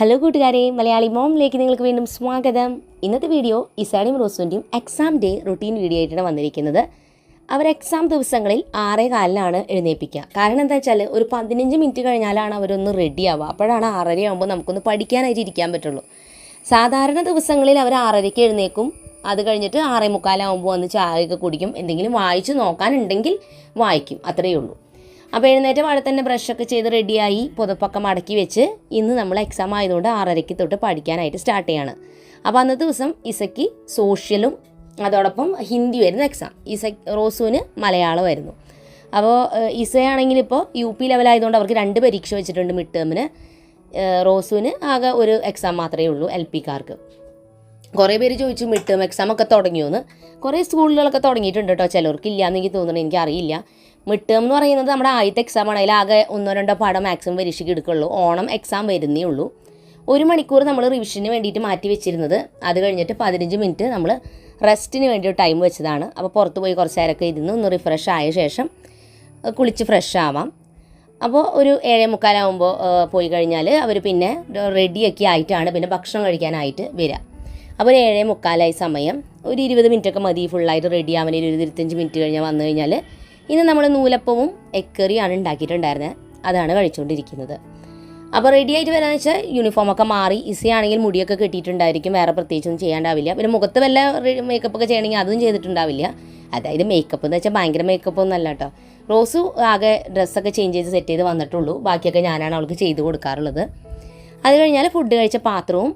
Hello കൂട്ടുകാരെ, മലയാളി മോമിലേക്ക് നിങ്ങൾക്ക് വീണ്ടും സ്വാഗതം. ഇന്നത്തെ വീഡിയോ ഇസാനിയും റോസുവിൻ്റെയും എക്സാം ഡേ റൊട്ടീൻ വീഡിയോ ആയിട്ടാണ് വന്നിരിക്കുന്നത്. അവർ എക്സാം ദിവസങ്ങളിൽ 6:15 എഴുന്നേൽപ്പിക്കുക. കാരണം എന്താ വെച്ചാൽ ഒരു 15 മിനിറ്റ് കഴിഞ്ഞാലാണ് അവരൊന്ന് റെഡി ആവുക. അപ്പോഴാണ് 6:30 ആകുമ്പോൾ നമുക്കൊന്ന് പഠിക്കാനായിട്ട് ഇരിക്കാൻ പറ്റുള്ളൂ. സാധാരണ ദിവസങ്ങളിൽ അവർ 6:30 എഴുന്നേൽക്കും. അത് കഴിഞ്ഞിട്ട് 6:45 വന്ന് ചായയൊക്കെ കുടിക്കും. എന്തെങ്കിലും വായിച്ച് നോക്കാനുണ്ടെങ്കിൽ വായിക്കും, അത്രയേ ഉള്ളൂ. അപ്പോൾ എഴുന്നേറ്റ പാടെ തന്നെ ബ്രഷൊക്കെ ചെയ്ത് റെഡിയായി പുതപ്പൊക്കെ മടക്കി വെച്ച് ഇന്ന് നമ്മൾ എക്സാം ആയതുകൊണ്ട് 6:30 തൊട്ട് പഠിക്കാനായിട്ട് സ്റ്റാർട്ട് ചെയ്യാണ്. അപ്പോൾ അന്നത്തെ ദിവസം ഇസയ്ക്ക് സോഷ്യലും അതോടൊപ്പം ഹിന്ദി വരുന്ന എക്സാം, റോസുവിന് മലയാളമായിരുന്നു. അപ്പോൾ ഇസയാണെങ്കിൽ ഇപ്പോൾ UP ലെവലായതുകൊണ്ട് അവർക്ക് 2 പരീക്ഷ വെച്ചിട്ടുണ്ട് മിഡ് ടേമിന്. റോസുവിന് ആകെ ഒരു എക്സാം മാത്രമേ ഉള്ളൂ LP-കാർക്ക്. കുറേ പേര് ചോദിച്ചു മിഡ് ടേം എക്സാം ഒക്കെ തുടങ്ങിയോന്ന്. കുറേ സ്കൂളുകളൊക്കെ തുടങ്ങിയിട്ടുണ്ട് കേട്ടോ, ചിലർക്ക് ഇല്ലയെന്ന് എനിക്ക് തോന്നുന്നു, എനിക്കറിയില്ല. മിഡ് ടേം എന്ന് പറയുന്നത് നമ്മുടെ ആദ്യത്തെ എക്സാമാണ്. അതിലാകെ 1-2 പാഠം മാക്സിമം പരീക്ഷയ്ക്ക് എടുക്കുള്ളൂ. ഓണം എക്സാം വരുന്നേ ഉള്ളൂ. 1 മണിക്കൂർ നമ്മൾ റിവിഷന് വേണ്ടിയിട്ട് മാറ്റി വെച്ചിരുന്നത്. അത് കഴിഞ്ഞിട്ട് 15 മിനിറ്റ് നമ്മൾ റെസ്റ്റിന് വേണ്ടി ടൈം വെച്ചതാണ്. അപ്പോൾ പുറത്ത് പോയി കുറച്ച് നേരമൊക്കെ ഇരുന്ന് ഒന്ന് റിഫ്രഷ് ആയ ശേഷം കുളിച്ച് ഫ്രഷ് ആവാം. അപ്പോൾ ഒരു 7:45 പോയി കഴിഞ്ഞാൽ അവർ പിന്നെ റെഡിയൊക്കെ ആയിട്ടാണ് പിന്നെ ഭക്ഷണം കഴിക്കാനായിട്ട് വരിക. അപ്പോൾ 7:45 സമയം, ഒരു 20 മിനിറ്റൊക്കെ മതി ഫുള്ളായിട്ട് റെഡി ആവാൻ. 25 മിനിറ്റ് കഴിഞ്ഞാൽ വന്നു കഴിഞ്ഞാൽ ഇന്ന് നമ്മൾ നൂലപ്പവും എക്കറിയാണ് ഉണ്ടാക്കിയിട്ടുണ്ടായിരുന്നത്, അതാണ് കഴിച്ചുകൊണ്ടിരിക്കുന്നത്. അപ്പോൾ റെഡി ആയിട്ട് വരാമെന്ന് വെച്ചാൽ യൂണിഫോമൊക്കെ മാറി. ഈസിയാണെങ്കിൽ മുടിയൊക്കെ കെട്ടിയിട്ടുണ്ടായിരിക്കും, വേറെ പ്രത്യേകിച്ചൊന്നും ചെയ്യാണ്ടാവില്ല. പിന്നെ മുഖത്ത് വല്ല മേക്കപ്പൊക്കെ ചെയ്യണമെങ്കിൽ അതും ചെയ്തിട്ടുണ്ടാവില്ല. അതായത് മേക്കപ്പ് എന്ന് വെച്ചാൽ ഭയങ്കര മേക്കപ്പൊന്നും അല്ല കേട്ടോ. റോസു ആകെ ഡ്രസ്സൊക്കെ ചേഞ്ച് ചെയ്ത് സെറ്റ് ചെയ്ത് വന്നിട്ടുള്ളൂ. ബാക്കിയൊക്കെ ഞാനാണ് അവൾക്ക് ചെയ്ത് കൊടുക്കാറുള്ളത്. അത് കഴിഞ്ഞാൽ ഫുഡ് കഴിച്ച പാത്രവും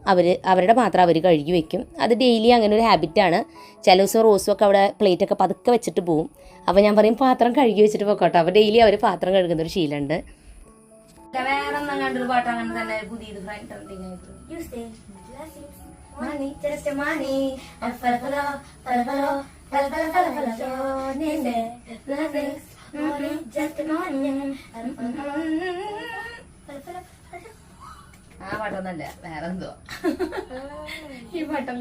അവരുടെ പാത്രം അവർ കഴുകി വെക്കും. അത് ഡെയിലി അങ്ങനെ ഒരു ഹാബിറ്റാണ്. ചില ദിവസം റോസും ഒക്കെ അവിടെ പ്ലേറ്റൊക്കെ പതുക്കെ വെച്ചിട്ട് പോവും. അപ്പോൾ ഞാൻ പറയും പാത്രം കഴുകി വെച്ചിട്ട് പോക്കോട്ടെ. അപ്പോൾ ഡെയിലി അവർ പാത്രം കഴുകുന്നൊരു ശീലമുണ്ട്. ആ പാട്ടൊന്നല്ല, വേറെ എന്തോ ഈ പാട്ടം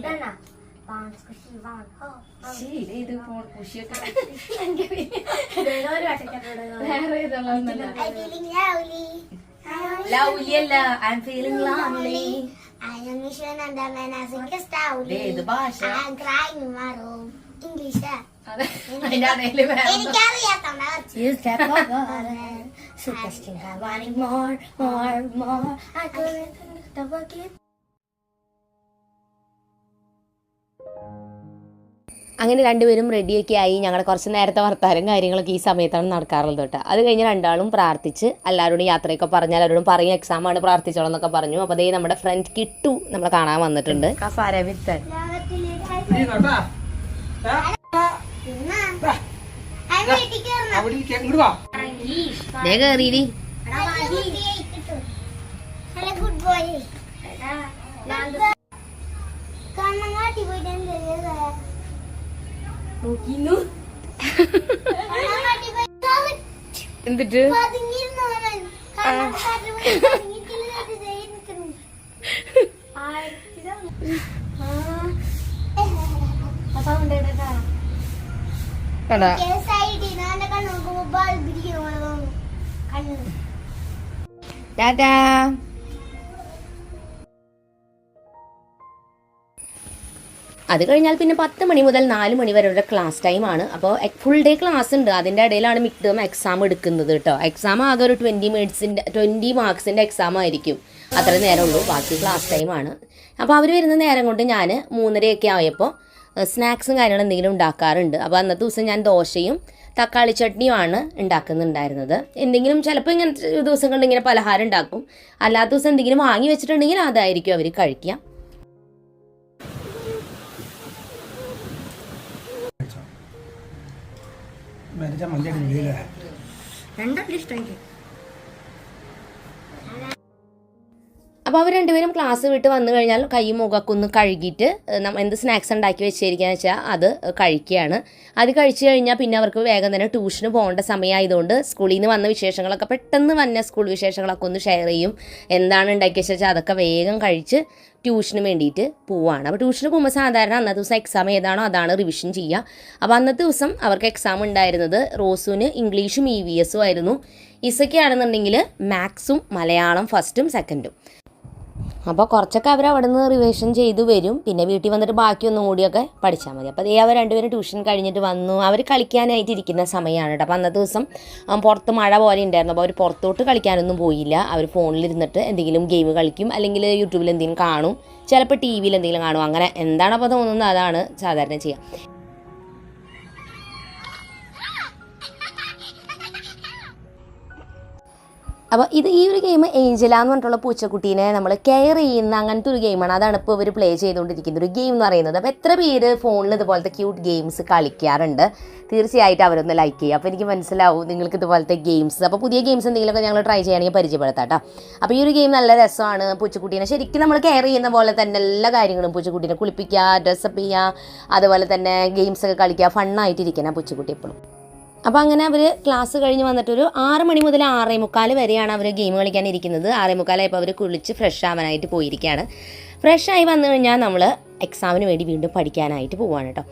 അങ്ങനെ രണ്ടുപേരും റെഡിയൊക്കെ ആയി. ഞങ്ങളുടെ കുറച്ച് നേരത്തെ വർത്താനം കാര്യങ്ങളൊക്കെ ഈ സമയത്താണ് നടക്കാറുള്ളത് കേട്ടോ. അത് കഴിഞ്ഞ് രണ്ടാളും പ്രാർത്ഥിച്ച് എല്ലാവരോടും യാത്രയൊക്കെ പറഞ്ഞാൽ അവരോടും പറയും എക്സാമാണ് പ്രാർത്ഥിച്ചോളാം എന്നൊക്കെ പറഞ്ഞു. അപ്പോൾ അതേ നമ്മുടെ ഫ്രണ്ട് കിട്ടു നമ്മളെ കാണാൻ വന്നിട്ടുണ്ട്. എന്നിട്ട് ടാറ്റാ. അത് കഴിഞ്ഞാൽ പിന്നെ 10 മണി മുതൽ 4 മണി വരെ ക്ലാസ് ടൈമാണ്. അപ്പോൾ ഫുൾ ഡേ ക്ലാസ് ഉണ്ട്. അതിൻ്റെ ഇടയിലാണ് മിഡ് ടേം എക്സാം എടുക്കുന്നത് കേട്ടോ. എക്സാം ആകെ ഒരു 20 മാർക്സിൻ്റെ എക്സാം ആയിരിക്കും. അത്ര നേരമുള്ളൂ, ബാക്കി ക്ലാസ് ടൈമാണ്. അപ്പോൾ അവർ വരുന്ന നേരം കൊണ്ട് ഞാൻ 3:30 ആയപ്പോൾ സ്നാക്സും കാര്യങ്ങളും എന്തെങ്കിലും ഉണ്ടാക്കാറുണ്ട്. അപ്പോൾ അന്നത്തെ ദിവസം ഞാൻ ദോശയും തക്കാളി ചട്നിയുമാണ് ഉണ്ടാക്കുന്നുണ്ടായിരുന്നത്. എന്തെങ്കിലും ചിലപ്പോൾ ഇങ്ങനത്തെ ദിവസങ്ങളിൽ ഇങ്ങനെ പലഹാരം ഉണ്ടാക്കും. അല്ലാത്ത ദിവസം എന്തെങ്കിലും വാങ്ങി വെച്ചിട്ടുണ്ടെങ്കിൽ അതായിരിക്കും അവർ കഴിക്കുക. അപ്പോൾ അവർ രണ്ടുപേരും ക്ലാസ് വിട്ട് വന്നു കഴിഞ്ഞാൽ കൈയും മുഖമൊക്കെ ഒന്ന് കഴുകിയിട്ട് എന്ത് സ്നാക്സ് ഉണ്ടാക്കി വെച്ചിരിക്കുകയെന്ന് വെച്ചാൽ അത് കഴിക്കുകയാണ്. അത് കഴിച്ചു കഴിഞ്ഞാൽ പിന്നെ അവർക്ക് വേഗം തന്നെ ട്യൂഷന് പോകേണ്ട സമയമായതുകൊണ്ട് സ്കൂളിൽ നിന്ന് വന്ന വിശേഷങ്ങളൊക്കെ പെട്ടെന്ന് വന്ന സ്കൂൾ വിശേഷങ്ങളൊക്കെ ഒന്ന് ഷെയർ ചെയ്യും. എന്താണ് ഉണ്ടാക്കിയെന്ന് വെച്ചാൽ അതൊക്കെ വേഗം കഴിച്ച് ട്യൂഷന് വേണ്ടിയിട്ട് പോവുകയാണ്. അപ്പോൾ ട്യൂഷന് പോകുമ്പോൾ സാധാരണ അന്നത്തെ ദിവസം എക്സാം ഏതാണോ അതാണ് റിവിഷൻ ചെയ്യുക. അപ്പോൾ അന്നത്തെ ദിവസം അവർക്ക് എക്സാം ഉണ്ടായിരുന്നത് റോസുവിന് ഇംഗ്ലീഷും EVS ആയിരുന്നു. ഇസയ്ക്കാണെന്നുണ്ടെങ്കിൽ മാത്സും മലയാളം ഫസ്റ്റും സെക്കൻഡും. അപ്പോൾ കുറച്ചൊക്കെ അവർ അവിടെ നിന്ന് റിവിഷൻ ചെയ്ത് വരും, പിന്നെ വീട്ടിൽ വന്നിട്ട് ബാക്കി ഒന്നും കൂടിയൊക്കെ പഠിച്ചാൽ മതി. അപ്പോൾ അവർ രണ്ടുപേരും ട്യൂഷൻ കഴിഞ്ഞിട്ട് വന്നു, അവർ കളിക്കാനായിട്ട് ഇരിക്കുന്ന സമയമാണ് കേട്ടോ. അപ്പോൾ അന്നത്തെ ദിവസം പുറത്ത് മഴ പോലെ ഉണ്ടായിരുന്നു, അപ്പോൾ അവർ പുറത്തോട്ട് കളിക്കാനൊന്നും പോയില്ല. അവർ ഫോണിലിരുന്നിട്ട് എന്തെങ്കിലും ഗെയിം കളിക്കും, അല്ലെങ്കിൽ യൂട്യൂബിൽ എന്തെങ്കിലും കാണും, ചിലപ്പോൾ ടി വിയിൽ എന്തെങ്കിലും കാണും. അങ്ങനെ എന്താണ് അപ്പോൾ തോന്നുന്നത് അതാണ് സാധാരണ ചെയ്യുക. അപ്പോൾ ഈ ഒരു ഗെയിം ഏഞ്ചല എന്ന് പറഞ്ഞിട്ടുള്ള പൂച്ചക്കുട്ടീനെ നമ്മൾ കെയർ ചെയ്യുന്ന അങ്ങനത്തെ ഒരു ഗെയിമാണ്. അതാണ് ഇപ്പോൾ ഇവർ പ്ലേ ചെയ്തുകൊണ്ടിരിക്കുന്ന ഒരു ഗെയിം എന്ന് പറയുന്നത്. അപ്പോൾ എത്ര പേര് ഫോണിൽ ഇതുപോലത്തെ ക്യൂട്ട് ഗെയിംസ് കളിക്കാറുണ്ട്? തീർച്ചയായിട്ടും അവരൊന്ന് ലൈക്ക് ചെയ്യുക. അപ്പോൾ എനിക്ക് മനസ്സിലാവും നിങ്ങൾക്ക് ഇതുപോലത്തെ ഗെയിംസ്. അപ്പോൾ പുതിയ ഗെയിംസ് എന്തെങ്കിലുമൊക്കെ ഞങ്ങൾ ട്രൈ ചെയ്യുകയാണെങ്കിൽ പരിചയപ്പെടുത്താം കേട്ടോ. അപ്പോൾ ഈ ഒരു ഗെയിം നല്ല രസമാണ്. പൂച്ചക്കുട്ടീനെ ശരിക്കും നമ്മൾ കെയർ ചെയ്യുന്ന പോലെ തന്നെ എല്ലാ കാര്യങ്ങളും, പൂച്ചക്കുട്ടീനെ കുളിപ്പിക്കുക, ഡ്രസ്സപ്പ് ചെയ്യുക, അതുപോലെ തന്നെ ഗെയിംസൊക്കെ കളിക്കുക, ഫണ്ണായിട്ടിരിക്കണം പൂച്ചക്കുട്ടി എപ്പോഴും. അപ്പോൾ അങ്ങനെ അവർ ക്ലാസ് കഴിഞ്ഞ് വന്നിട്ടൊരു 6 മണി മുതൽ 6:45 വരെയാണ് അവർ ഗെയിം കളിക്കാനിരിക്കുന്നത്. 6:45 അവർ കുളിച്ച് ഫ്രഷ് ആവാനായിട്ട് പോയിരിക്കുകയാണ്. ഫ്രഷായി വന്നു കഴിഞ്ഞാൽ നമ്മൾ എക്സാമിന് വേണ്ടി വീണ്ടും പഠിക്കാനായിട്ട് പോവുകയാണ് കേട്ടോ.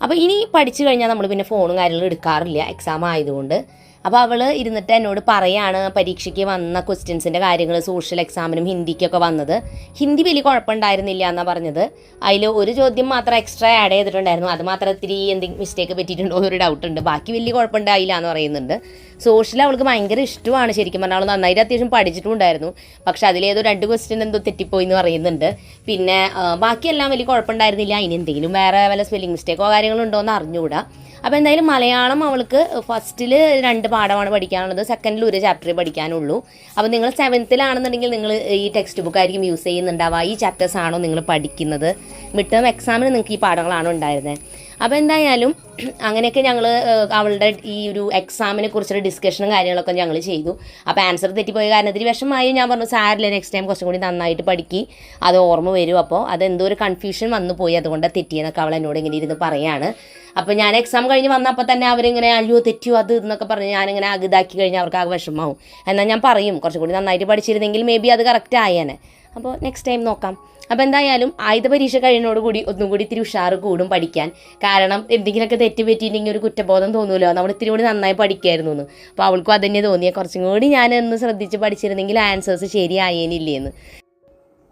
അപ്പോൾ ഇനി പഠിച്ചു കഴിഞ്ഞാൽ നമ്മൾ പിന്നെ ഫോണും കാര്യങ്ങളും എടുക്കാറില്ല, എക്സാം ആയതുകൊണ്ട്. അപ്പോൾ അവൾ ഇരുന്നിട്ട് എന്നോട് പറയാണ് പരീക്ഷയ്ക്ക് വന്ന ക്വസ്റ്റ്യൻസിൻ്റെ കാര്യങ്ങൾ, സോഷ്യൽ എക്സാമിനും ഹിന്ദിക്കൊക്കെ വന്നത്. ഹിന്ദി വലിയ കുഴപ്പമുണ്ടായിരുന്നില്ല എന്നാണ് പറഞ്ഞത്. അതിൽ ഒരു ചോദ്യം മാത്രം എക്സ്ട്രാ ആഡ് ചെയ്തിട്ടുണ്ടായിരുന്നു, അത് മാത്രം ഇത്തിരി എന്തെങ്കിലും മിസ്റ്റേക്ക് പറ്റിയിട്ടുണ്ടോ എന്നൊരു ഡൗട്ടുണ്ട്. ബാക്കി വലിയ കുഴപ്പമുണ്ടായില്ല എന്ന് പറയുന്നുണ്ട്. സോഷ്യൽ അവൾക്ക് ഭയങ്കര ഇഷ്ടമാണ്, ശരിക്കും പറഞ്ഞാൽ അവൾ നന്നായിട്ട് അത്യാവശ്യം പഠിച്ചിട്ടുണ്ടായിരുന്നു. പക്ഷെ അതിലേതോ 2 ക്വസ്റ്റ്യൻ എന്തോ തെറ്റിപ്പോയി എന്ന് പറയുന്നുണ്ട്. പിന്നെ ബാക്കിയെല്ലാം വലിയ കുഴപ്പമുണ്ടായിരുന്നില്ല. ഇനി എന്തെങ്കിലും വേറെ വല്ല സ്പെല്ലിംഗ് മിസ്റ്റേക്കോ കാര്യങ്ങളോ ഉണ്ടോ എന്ന് അറിഞ്ഞുകൂടാ. അപ്പോൾ എന്തായാലും മലയാളം അവൾക്ക് ഫസ്റ്റിൽ 2 പാഠമാണ് പഠിക്കാനുള്ളത്, സെക്കൻഡിൽ 1 ചാപ്റ്ററേ പഠിക്കാനുള്ളൂ. അപ്പോൾ നിങ്ങൾ 7th നിങ്ങൾ ഈ ടെക്സ്റ്റ് ബുക്ക് ആയിരിക്കും യൂസ് ചെയ്യുന്നുണ്ടാവുക. ഈ ചാപ്റ്റേഴ്സ് ആണോ നിങ്ങൾ പഠിക്കുന്നത്? മിഡ് ടേം എക്സാമിന് നിങ്ങൾക്ക് ഈ പാഠങ്ങളാണോ ഉണ്ടായിരുന്നത്? അപ്പോൾ എന്തായാലും അങ്ങനെയൊക്കെ ഞങ്ങൾ അവളുടെ ഈ ഒരു എക്സാമിനെ കുറിച്ചൊരു ഡിസ്കഷനും കാര്യങ്ങളൊക്കെ ഞങ്ങൾ ചെയ്തു. അപ്പോൾ ആൻസർ തെറ്റിപ്പോയ കാരണത്തിൽ വിഷമമായി. ഞാൻ പറഞ്ഞു സാരില്ല, നെക്സ്റ്റ് ടൈം കുറച്ചും കൂടി നന്നായിട്ട് പഠിക്കി, അത് ഓർമ്മ വരും. അപ്പോൾ അതെന്തോ ഒരു കൺഫ്യൂഷൻ വന്നു പോയി, അതുകൊണ്ട് തെറ്റിയെന്നൊക്കെ അവൾ എന്നോട് ഇങ്ങനെ ഇരുന്ന് പറയാണ്. അപ്പോൾ ഞാൻ എക്സാം കഴിഞ്ഞ് വന്നപ്പോൾ തന്നെ അവരിങ്ങനെ അയ്യോ തെറ്റിയോ അത് എന്നൊക്കെ പറഞ്ഞ് ഞാനിങ്ങനെ ഇതാക്കി കഴിഞ്ഞാൽ അവർക്ക് ആ വിഷമമാവും. എന്നാൽ ഞാൻ പറയും കുറച്ചും കൂടി നന്നായിട്ട് പഠിച്ചിരുന്നെങ്കിൽ മേ ബി അത് കറക്റ്റ് ആയേനെ. അപ്പോൾ നെക്സ്റ്റ് ടൈം നോക്കാം. അപ്പോൾ എന്തായാലും ആയുധ പരീക്ഷ കഴിയുന്നതോടുകൂടി ഒന്നും കൂടി ഇത്തിരി ഉഷാറ് കൂടും പഠിക്കാൻ. കാരണം എന്തെങ്കിലുമൊക്കെ തെറ്റ് പറ്റിയിട്ടുണ്ടെങ്കിൽ ഒരു കുറ്റബോധം തോന്നുമല്ലോ, നമ്മൾ ഇത്തിരി കൂടി നന്നായി പഠിക്കായിരുന്നു എന്ന്. അപ്പോൾ അവൾക്കും അതന്നെ തോന്നിയാൽ കുറച്ചും കൂടി ഞാനൊന്ന് ശ്രദ്ധിച്ച് പഠിച്ചിരുന്നെങ്കിൽ ആൻസേഴ്സ് ശരിയായേനില്ലേന്ന്.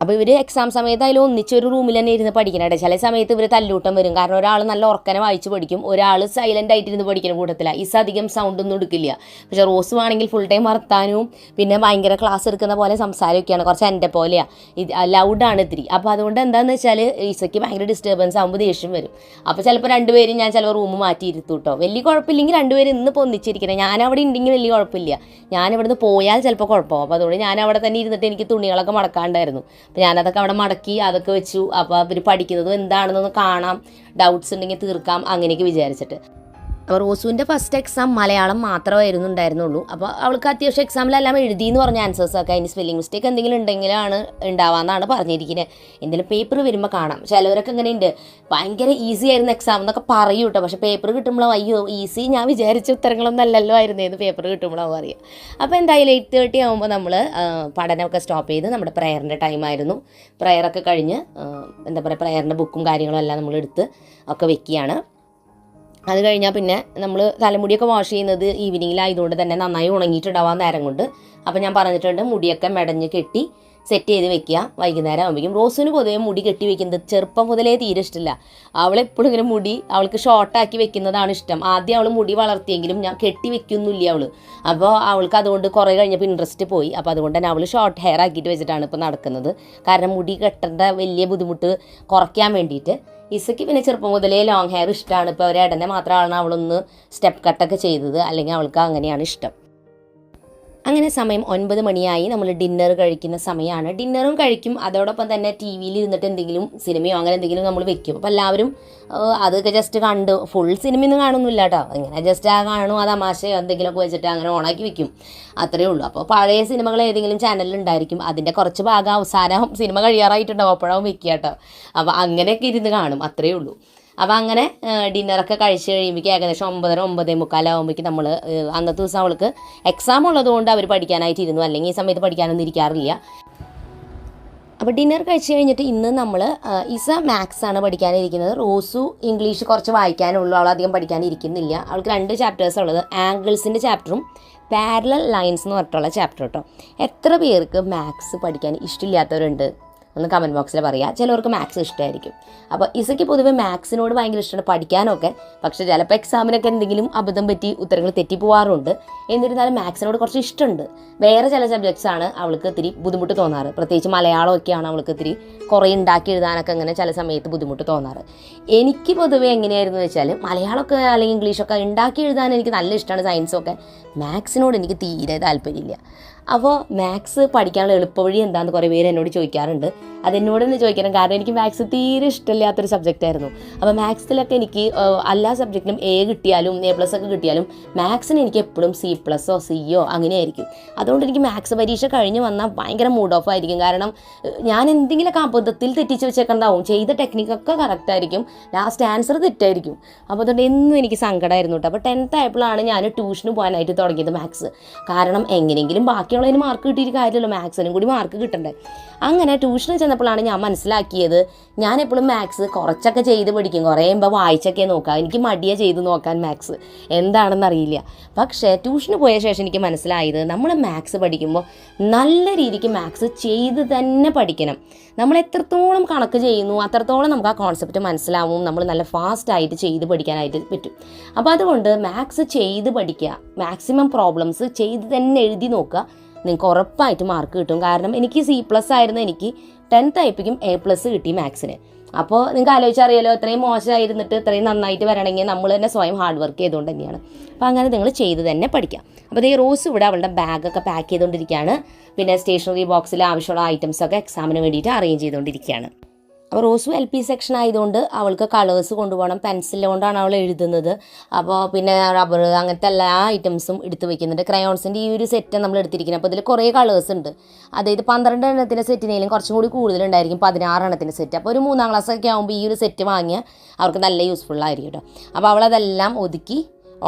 അപ്പോൾ ഇവർ എക്സാം സമയത്ത് അതിൽ ഒന്നിച്ചൊരു റൂമിൽ തന്നെ ഇരുന്ന് പഠിക്കണേ. ചില സമയത്ത് ഇവർ തല്ലൂട്ടം വരും, കാരണം ഒരാൾ നല്ല ഉറക്കനെ വായിച്ച് പഠിക്കും, ഒരാൾ സൈലൻ്റ് ആയിട്ടിരുന്ന് പഠിക്കുന്ന കൂട്ടത്തിലാണ്. ഇസ് അധികം സൗണ്ടൊന്നും എടുക്കില്ല. പക്ഷേ റോസ് ആണെങ്കിൽ ഫുൾ ടൈം വർത്താനവും പിന്നെ ഭയങ്കര ക്ലാസ് എടുക്കുന്ന പോലെ സംസാരമൊക്കെയാണ്, കുറച്ച് എൻ്റെ പോലെയാണ്, ഇത് ലൗഡാണ് ഇത്തിരി. അപ്പോൾ അതുകൊണ്ട് എന്താണെന്ന് വെച്ചാൽ ഇസയ്ക്ക് ഭയങ്കര ഡിസ്റ്റർബൻസ് ആകുമ്പോൾ ദേഷ്യം വരും. അപ്പോൾ ചിലപ്പോൾ 2 പേരും ഞാൻ ചിലപ്പോൾ റൂം മാറ്റിയിരുത്തു കേട്ടോ. വലിയ കുഴപ്പമില്ലെങ്കിൽ 2 പേരും ഇന്ന് പൊന്നിച്ചിരിക്കണം. ഞാനവിടെ ഉണ്ടെങ്കിൽ വലിയ കുഴപ്പമില്ല, ഞാനിവിടുന്ന് പോയാൽ ചിലപ്പോൾ കുഴപ്പമാവും. അപ്പോൾ അതുകൊണ്ട് ഞാൻ അവിടെ തന്നെ ഇരുന്നിട്ട് എനിക്ക് തുണികളൊക്കെ മടക്കാണ്ടായിരുന്നു. അപ്പോൾ ഞാനതൊക്കെ അവിടെ മടക്കി അതൊക്കെ വെച്ചു. അപ്പോൾ അവർ പഠിക്കുന്നതും എന്താണെന്നൊന്ന് കാണാം, ഡൗട്ട്സ് ഉണ്ടെങ്കിൽ തീർക്കാം, അങ്ങനെയൊക്കെ വിചാരിച്ചിട്ട്. അപ്പോൾ റോസുവിൻ്റെ ഫസ്റ്റ് എക്സാം മലയാളം മാത്രമായിരുന്നു ഉണ്ടായിരുന്നുള്ളൂ. അപ്പോൾ അവൾക്ക് അത്യാവശ്യം എക്സാമിലെല്ലാം എഴുതിയെന്ന് പറഞ്ഞ ആൻസേഴ്സൊക്കെ, അതിന് സ്പെല്ലിംഗ് മിസ്റ്റേക്ക് എന്തെങ്കിലും ഉണ്ടെങ്കിലാണ് ഉണ്ടാവാമെന്നാണ് പറഞ്ഞിരിക്കുന്നത്. എന്തെങ്കിലും പേപ്പർ വരുമ്പോൾ കാണാം. ചിലവരൊക്കെ ഇങ്ങനെ ഉണ്ട് ഭയങ്കര ഈസി ആയിരുന്നു എക്സാം എന്നൊക്കെ പറയൂ കേട്ടോ. പക്ഷേ പേപ്പർ കിട്ടുമ്പോഴോ അയ്യോ ഈസി, ഞാൻ വിചാരിച്ച ഉത്തരങ്ങളൊന്നും അല്ലല്ലോ ആയിരുന്നേന്ന് പേപ്പർ കിട്ടുമ്പോഴോ അറിയാം. അപ്പോൾ എന്തായാലും 8:30 ആകുമ്പോൾ നമ്മൾ പഠനമൊക്കെ സ്റ്റോപ്പ് ചെയ്ത് നമ്മുടെ പ്രയറിൻ്റെ ടൈമായിരുന്നു. പ്രയറൊക്കെ കഴിഞ്ഞ് എന്താ പറയുക, പ്രയറിൻ്റെ ബുക്കും കാര്യങ്ങളും എല്ലാം നമ്മൾ എടുത്ത് ഒക്കെ വെക്കുകയാണ്. അത് കഴിഞ്ഞാൽ പിന്നെ നമ്മൾ തലമുടിയൊക്കെ വാഷ് ചെയ്യുന്നത് ഈവനിങ്ങിലായതുകൊണ്ട് തന്നെ നന്നായി ഉണങ്ങിയിട്ടുണ്ടാവാൻ നേരം കൊണ്ട്. അപ്പോൾ ഞാൻ പറഞ്ഞിട്ടുണ്ട് മുടിയൊക്കെ മെടഞ്ഞ് കെട്ടി സെറ്റ് ചെയ്ത് വെക്കുക. വൈകുന്നേരം ആകുമ്പോഴേക്കും റോസിന് പൊതുവേ മുടി കെട്ടി വെക്കുന്നത് ചെറുപ്പം മുതലേ തീരെ ഇഷ്ടമില്ല. അവളെപ്പോഴും ഇങ്ങനെ മുടി അവൾക്ക് ഷോർട്ടാക്കി വെക്കുന്നതാണ് ഇഷ്ടം. ആദ്യം അവൾ മുടി വളർത്തിയെങ്കിലും ഞാൻ കെട്ടി വെക്കൊന്നുമില്ല അവൾ. അപ്പോൾ അവൾക്ക് അതുകൊണ്ട് കുറേ കഴിഞ്ഞപ്പോൾ ഇൻട്രസ്റ്റ് പോയി. അപ്പോൾ അതുകൊണ്ട് തന്നെ അവൾ ഷോർട്ട് ഹെയർ ആക്കിയിട്ട് വെച്ചിട്ടാണ് ഇപ്പോൾ നടക്കുന്നത്. കാരണം മുടി കെട്ടേണ്ട വലിയ ബുദ്ധിമുട്ട് കുറയ്ക്കാൻ വേണ്ടിയിട്ട്. ഇസയ്ക്ക് പിന്നെ ചെറുപ്പം മുതലേ ലോങ് ഹെയർ ഇഷ്ടമാണ്. ഇപ്പോൾ ഒരു ഇടനെ മാത്രമാണ് അവളൊന്ന് സ്റ്റെപ്പ് കട്ടൊക്കെ ചെയ്തത്, അല്ലെങ്കിൽ അവൾക്ക് അങ്ങനെയാണ് ഇഷ്ടം. അങ്ങനെ സമയം 9 മണിയായി. നമ്മൾ ഡിന്നർ കഴിക്കുന്ന സമയമാണ്. ഡിന്നറും കഴിക്കും, അതോടൊപ്പം തന്നെ ടി വിയിൽ ഇരുന്നിട്ട് എന്തെങ്കിലും സിനിമയോ അങ്ങനെ എന്തെങ്കിലും നമ്മൾ വെക്കും. അപ്പോൾ എല്ലാവരും അതൊക്കെ ജസ്റ്റ് കണ്ട് ഫുൾ സിനിമയൊന്നും കാണുന്നില്ല കേട്ടോ. ഇങ്ങനെ ജസ്റ്റ് കാണും, ആ തമാശയോ എന്തെങ്കിലുമൊക്കെ വെച്ചിട്ട് അങ്ങനെ ഓണാക്കി വെക്കും, അത്രയേ ഉള്ളൂ. അപ്പോൾ പഴയ സിനിമകൾ ഏതെങ്കിലും ചാനലിൽ ഉണ്ടായിരിക്കും, അതിൻ്റെ കുറച്ച് ഭാഗം അവസാനം സിനിമ കഴിയാറായിട്ടുണ്ടാവും, അപ്പോഴാവും വെക്കുക കേട്ടോ. അപ്പോൾ അങ്ങനെയൊക്കെ ഇരുന്ന് കാണും, അത്രയേ ഉള്ളൂ. അപ്പോൾ അങ്ങനെ ഡിന്നറൊക്കെ കഴിച്ച് കഴിയുമ്പോഴേക്കും ഏകദേശം 9:30 9:45 ആകുമ്പോഴേക്കും നമ്മൾ അന്നത്തെ ദിവസം അവൾക്ക് എക്സാം ഉള്ളതുകൊണ്ട് അവർ പഠിക്കാനായിട്ടിരുന്നു, അല്ലെങ്കിൽ ഈ സമയത്ത് പഠിക്കാനൊന്നും ഇരിക്കാറില്ല. അപ്പോൾ ഡിന്നർ കഴിച്ച് കഴിഞ്ഞിട്ട് ഇന്ന് നമ്മൾ ഇസ മാത്സ് ആണ് പഠിക്കാനിരിക്കുന്നത്. റോസു ഇംഗ്ലീഷ് കുറച്ച് വായിക്കാനുള്ളൂ, അവളധികം പഠിക്കാനിരിക്കുന്നില്ല. അവൾക്ക് 2 ചാപ്റ്റേഴ്സ് ഉള്ളത്, ആംഗിൾസിൻ്റെ ചാപ്റ്ററും പാരലൽ ലൈൻസ് എന്ന് പറഞ്ഞിട്ടുള്ള ചാപ്റ്റർ കേട്ടോ. എത്ര പേർക്ക് മാത്സ് പഠിക്കാൻ ഇഷ്ടമില്ലാത്തവരുണ്ട്? ഒന്ന് കമൻറ്റ് ബോക്സിൽ പറയുക. ചിലവർക്ക് മാത്സ് ഇഷ്ടമായിരിക്കും. അപ്പോൾ ഇസയ്ക്ക് പൊതുവെ മാത്സിനോട് ഭയങ്കര ഇഷ്ടമാണ്, പഠിക്കാനൊക്കെ. പക്ഷേ ചിലപ്പോൾ എക്സാമിനൊക്കെ എന്തെങ്കിലും അബദ്ധം പറ്റി ഉത്തരങ്ങൾ തെറ്റിപ്പോവാറുണ്ട്. എന്നിരുന്നാലും മാത്സിനോട് കുറച്ച് ഇഷ്ടമുണ്ട്. വേറെ ചില സബ്ജക്ട്സാണ് അവൾക്ക് ഇത്തിരി ബുദ്ധിമുട്ട് തോന്നാറ്. പ്രത്യേകിച്ച് മലയാളമൊക്കെയാണ് അവൾക്ക് ഇത്തിരി കുറേ ഉണ്ടാക്കി എഴുതാനൊക്കെ അങ്ങനെ ചില സമയത്ത് ബുദ്ധിമുട്ട് തോന്നാറ്. എനിക്ക് പൊതുവെ എങ്ങനെയായിരുന്നു വെച്ചാൽ മലയാളമൊക്കെ അല്ലെങ്കിൽ ഇംഗ്ലീഷൊക്കെ ഉണ്ടാക്കി എഴുതാൻ എനിക്ക് നല്ല ഇഷ്ടമാണ്. സയൻസൊക്കെ. മാത്സിനോട് എനിക്ക് തീരെ താല്പര്യമില്ല. അപ്പോൾ മാത്സ് പഠിക്കാനുള്ള എളുപ്പവഴി എന്താണെന്ന് കുറേ പേര് എന്നോട് ചോദിക്കാറുണ്ട്. അതെന്നോട് തന്നെ ചോദിക്കണം, കാരണം എനിക്ക് മാത്സ് തീരെ ഇഷ്ടമില്ലാത്തൊരു സബ്ജക്റ്റായിരുന്നു. അപ്പോൾ മാത്സിലൊക്കെ എനിക്ക് എല്ലാ സബ്ജക്റ്റിനും എ കിട്ടിയാലും A+ ഒക്കെ കിട്ടിയാലും മാത്സിന് എനിക്ക് എപ്പോഴും C+ഓ Cയോ അങ്ങനെയായിരിക്കും. അതുകൊണ്ട് എനിക്ക് മാത്സ് പരീക്ഷ കഴിഞ്ഞ് വന്നാൽ ഭയങ്കര മൂഡ് ഓഫ് ആയിരിക്കും. കാരണം ഞാൻ എന്തെങ്കിലുമൊക്കെ അബദ്ധത്തിൽ തെറ്റിച്ച് വെച്ചേക്കണ്ടാവും. ചെയ്ത ടെക്നിക്കൊക്കെ കറക്റ്റായിരിക്കും, ലാസ്റ്റ് ആൻസർ തെറ്റായിരിക്കും. അപ്പോൾ അതുകൊണ്ട് എന്നും എനിക്ക് സങ്കടമായിരുന്നു കേട്ടോ. അപ്പോൾ 10th ആയപ്പോഴാണ് ഞാൻ ട്യൂഷന് പോകാനായിട്ട് തുടങ്ങിയത് മാത്സ്. കാരണം എങ്ങനെയെങ്കിലും ബാക്കിയുള്ളതിന് മാർക്ക് കിട്ടിയിട്ട് കാര്യമല്ലോ, മാത്സിനും കൂടി മാർക്ക് കിട്ടണ്ടേ. അങ്ങനെ ട്യൂഷന് ചെന്നപ്പോഴാണ് ഞാൻ മനസ്സിലാക്കിയത്, ഞാൻ എപ്പോഴും മാത്സ് കുറച്ചൊക്കെ ചെയ്ത് പഠിക്കും, കുറേ കഴിയുമ്പോൾ വായിച്ചൊക്കെ നോക്കാം. എനിക്ക് മടിയെ ചെയ്ത് നോക്കാൻ മാത്സ് എന്താണെന്ന് അറിയില്ല. പക്ഷേ ട്യൂഷന് പോയ ശേഷം എനിക്ക് മനസ്സിലായത്, നമ്മൾ മാത്സ് പഠിക്കുമ്പോൾ നല്ല രീതിക്ക് മാത്സ് ചെയ്ത് തന്നെ പഠിക്കണം. നമ്മൾ എത്രത്തോളം കണക്ക് ചെയ്യുന്നു അത്രത്തോളം നമുക്ക് ആ കോൺസെപ്റ്റ് മനസ്സിലാവും. നമ്മൾ നല്ല ഫാസ്റ്റായിട്ട് ചെയ്ത് പഠിക്കാനായിട്ട് പറ്റും. അപ്പോൾ അതുകൊണ്ട് മാത്സ് ചെയ്ത് പഠിക്കുക, മാക്സിമം പ്രോബ്ലംസ് ചെയ്ത് തന്നെ എഴുതി നോക്കുക. നിങ്ങൾക്ക് ഉറപ്പായിട്ട് മാർക്ക് കിട്ടും. കാരണം എനിക്ക് C+ ആയിരുന്നു, എനിക്ക് 10th ആയപ്പോഴേക്കും A+ കിട്ടി മാത്സിന്. അപ്പോൾ നിങ്ങൾക്ക് ആലോചിച്ചറിയാലോ, ഇത്രയും മോശമായിരുന്നിട്ട് ഇത്രയും നന്നായിട്ട് വരണമെങ്കിൽ നമ്മൾ തന്നെ സ്വയം ഹാർഡ് വർക്ക് ചെയ്തുകൊണ്ട് തന്നെയാണ്. അപ്പോൾ അങ്ങനെ നിങ്ങൾ ചെയ്ത് തന്നെ പഠിക്കാം. അപ്പോൾ ഈ റോസ് ഇവിടെ അവളുടെ ബാഗൊക്കെ പാക്ക് ചെയ്തുകൊണ്ടിരിക്കുകയാണ്. പിന്നെ സ്റ്റേഷനറി ബോക്സിൽ ആവശ്യമുള്ള ഐറ്റംസൊക്കെ എക്സാമിന് വേണ്ടിയിട്ട് അറേഞ്ച് ചെയ്തുകൊണ്ടിരിക്കുകയാണ്. അപ്പോൾ റോസും LP സെക്ഷൻ ആയതുകൊണ്ട് അവൾക്ക് കളേഴ്സ് കൊണ്ടുപോകണം. പെൻസിൽ കൊണ്ടാണ് അവൾ എഴുതുന്നത്. അപ്പോൾ പിന്നെ റബ്ബർ അങ്ങനത്തെ എല്ലാ ഐറ്റംസും എടുത്ത് വെക്കുന്നുണ്ട്. ക്രയോൺസിൻ്റെ ഈ ഒരു സെറ്റ് നമ്മൾ എടുത്തിരിക്കുന്നത്. അപ്പോൾ ഇതിൽ കുറേ കളേഴ്സ് ഉണ്ട്. അതായത് 12 എണ്ണത്തിൻ്റെ സെറ്റിനേലും കുറച്ചും കൂടി കൂടുതലുണ്ടായിരിക്കും 16 എണ്ണത്തിൻ്റെ സെറ്റ്. അപ്പോൾ ഒരു 3ാം ക്ലാസ്സൊക്കെ ആകുമ്പോൾ ഈ ഒരു സെറ്റ് വാങ്ങിയാൽ അവർക്ക് നല്ല യൂസ്ഫുള്ളായിരിക്കും കേട്ടോ. അപ്പോൾ അവളതെല്ലാം ഒതുക്കി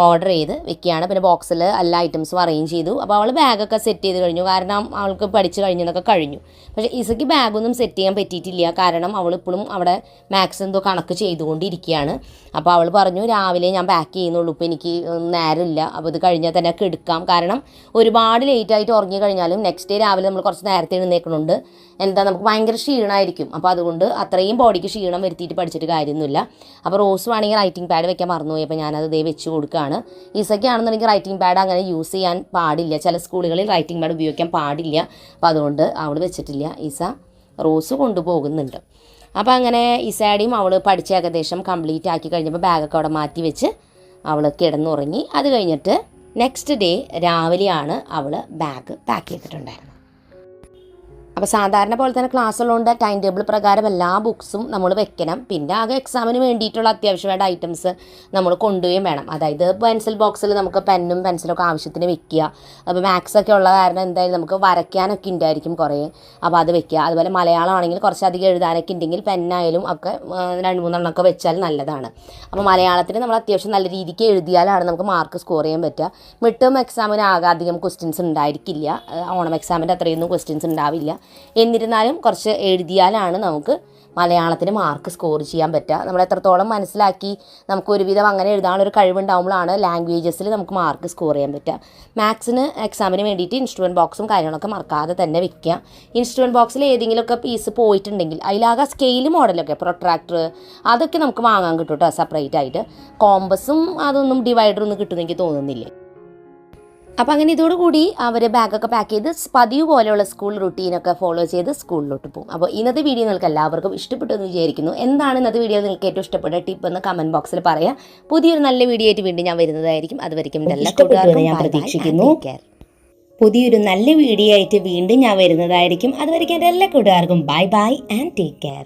ഓർഡർ ചെയ്ത് വെക്കുകയാണ്. പിന്നെ ബോക്സിൽ എല്ലാ ഐറ്റംസും അറേഞ്ച് ചെയ്തു. അപ്പോൾ അവൾ ബാഗൊക്കെ സെറ്റ് ചെയ്ത് കഴിഞ്ഞു. കാരണം അവൾക്ക് പഠിച്ച് കഴിഞ്ഞതൊക്കെ കഴിഞ്ഞു. പക്ഷേ ഇസയ്ക്ക് ബാഗൊന്നും സെറ്റ് ചെയ്യാൻ പറ്റിയിട്ടില്ല. കാരണം അവളിപ്പോഴും അവിടെ മാത്സ് എന്തോ കണക്ക് ചെയ്തുകൊണ്ടിരിക്കുകയാണ്. അപ്പോൾ അവൾ പറഞ്ഞു, രാവിലെ ഞാൻ പാക്ക് ചെയ്യുന്നുള്ളൂ, ഇപ്പോൾ എനിക്ക് നേരമില്ല, അപ്പോൾ ഇത് കഴിഞ്ഞാൽ തന്നെ ഒക്കെ എടുക്കാം. കാരണം ഒരുപാട് ലേറ്റായിട്ട് ഉറങ്ങി കഴിഞ്ഞാലും നെക്സ്റ്റ് ഡേ രാവിലെ നമ്മൾ കുറച്ച് നേരത്തെ എഴുന്നേൽക്കുന്നുണ്ട്. എന്താ നമുക്ക് ഭയങ്കര ക്ഷീണമായിരിക്കും. അപ്പോൾ അതുകൊണ്ട് അത്രയും ബോഡിക്ക് ക്ഷീണം വരുത്തിയിട്ട് പഠിച്ചിട്ട് കാര്യമൊന്നുമില്ല. അപ്പോൾ റോസ് വേണമെങ്കിൽ റൈറ്റിംഗ് പാഡ് വെക്കാൻ മറന്നുപോയി. അപ്പോൾ ഞാനത് ദേ വെച്ച് കൊടുക്കുകയാണ്. ഇസയ്ക്കാണെന്നുണ്ടെങ്കിൽ റൈറ്റിംഗ് പാഡ് അങ്ങനെ യൂസ് ചെയ്യാൻ പാടില്ല. ചില സ്കൂളുകളിൽ റൈറ്റിംഗ് പാഡ് ഉപയോഗിക്കാൻ പാടില്ല. അപ്പോൾ അതുകൊണ്ട് അവൾ വെച്ചിട്ടില്ല. ഇസ റോസ് കൊണ്ടുപോകുന്നുണ്ട്. അപ്പോൾ അങ്ങനെ ഇസയുടെയും അവൾ പഠിച്ച് ഏകദേശം കംപ്ലീറ്റ് ആക്കി കഴിഞ്ഞപ്പോൾ ബാഗൊക്കെ അവിടെ മാറ്റി വെച്ച് അവൾ കിടന്നുറങ്ങി. അത് കഴിഞ്ഞിട്ട് നെക്സ്റ്റ് ഡേ രാവിലെയാണ് അവൾ ബാഗ് പാക്ക് ചെയ്തിട്ടുണ്ടായിരുന്നത്. അപ്പോൾ സാധാരണ പോലെ തന്നെ ക്ലാസ്സുള്ളതുകൊണ്ട് ടൈം ടേബിൾ പ്രകാരം എല്ലാ ബുക്സും നമ്മൾ വെക്കണം. പിന്നെ ആകെ എക്സാമിന് വേണ്ടിയിട്ടുള്ള അത്യാവശ്യമായിട്ട് ഐറ്റംസ് നമ്മൾ കൊണ്ടുപോവുകയും വേണം. അതായത് പെൻസിൽ ബോക്സിൽ നമുക്ക് പെന്നും പെൻസിലൊക്കെ ആവശ്യത്തിന് വെക്കുക. അപ്പോൾ മാത്സൊക്കെ ഉള്ള കാരണം എന്തായാലും നമുക്ക് വരയ്ക്കാനൊക്കെ ഉണ്ടായിരിക്കും കുറേ. അപ്പോൾ അത് വെക്കുക. അതുപോലെ മലയാളം ആണെങ്കിൽ കുറച്ചധികം എഴുതാനൊക്കെ ഉണ്ടെങ്കിൽ പെന്നായാലും ഒക്കെ 2-3 എണ്ണമൊക്കെ വെച്ചാൽ നല്ലതാണ്. അപ്പോൾ മലയാളത്തിന് നമ്മൾ അത്യാവശ്യം നല്ല രീതിക്ക് എഴുതിയാലാണ് നമുക്ക് മാർക്ക് സ്കോർ ചെയ്യാൻ പറ്റുക. മിഡ് ടേം എക്സാമിന് ആകെ അധികം ക്വസ്റ്റ്യൻസ് ഉണ്ടായിരിക്കില്ല. ഓണം എക്സാമിൻ്റെ അത്രയൊന്നും ക്വസ്റ്റ്യൻസ് ഉണ്ടാവില്ല. എന്നിരുന്നാലും കുറച്ച് എഴുതിയാലാണ് നമുക്ക് മലയാളത്തിന് മാർക്ക് സ്കോർ ചെയ്യാൻ പറ്റുക. നമ്മൾ എത്രത്തോളം മനസ്സിലാക്കി നമുക്ക് ഒരുവിധം അങ്ങനെ എഴുതാനുള്ളൊരു കഴിവുണ്ടാകുമ്പോഴാണ് ലാംഗ്വേജസിൽ നമുക്ക് മാർക്ക് സ്കോർ ചെയ്യാൻ പറ്റുക. മാത്സിന് എക്സാമിന് വേണ്ടിയിട്ട് ഇൻസ്ട്രുമെൻറ്റ് ബോക്സും കാര്യങ്ങളൊക്കെ മറക്കാതെ തന്നെ വെക്കുക. ഇൻസ്ട്രുമെൻറ്റ് ബോക്സിൽ ഏതെങ്കിലുമൊക്കെ പീസ് പോയിട്ടുണ്ടെങ്കിൽ അതിലാകെ സ്കെയിൽ മോഡലൊക്കെ പ്രൊട്രാക്ടർ അതൊക്കെ നമുക്ക് വാങ്ങാൻ കിട്ടും കേട്ടോ സെപ്പറേറ്റ് ആയിട്ട്. കോമ്പസും അതൊന്നും ഡിവൈഡറൊന്നും കിട്ടുമെന്ന് എനിക്ക് തോന്നുന്നില്ല. അപ്പോൾ അങ്ങനെ ഇതോടുകൂടി അവർ ബാഗൊക്കെ പാക്ക് ചെയ്ത് പതിവ് പോലെയുള്ള സ്കൂൾ റുട്ടീനൊക്കെ ഫോളോ ചെയ്ത് സ്കൂളിലോട്ട് പോകും. അപ്പോൾ ഇന്നത്തെ വീഡിയോ നിങ്ങൾക്ക് എല്ലാവർക്കും ഇഷ്ടപ്പെട്ടു എന്ന് വിചാരിക്കുന്നു. എന്താണ് ഇന്നത്തെ വീഡിയോ നിങ്ങൾക്ക് ഏറ്റവും ഇഷ്ടപ്പെട്ട ടിപ്പ് എന്ന് കമൻറ്റ് ബോക്സിൽ പറയാം. പുതിയൊരു നല്ല വീഡിയോ ആയിട്ട് വീണ്ടും ഞാൻ വരുന്നതായിരിക്കും. അതുവരെയ്ക്കും എല്ലാ കൂട്ടുകാർക്കും ഞാൻ പ്രതീക്ഷിക്കുന്നു. പുതിയൊരു നല്ല വീഡിയോ ആയിട്ട് വീണ്ടും ഞാൻ വരുന്നതായിരിക്കും. അതുവരെയ്ക്കും എല്ലാ കൂട്ടുകാർക്കും bye bye and take care.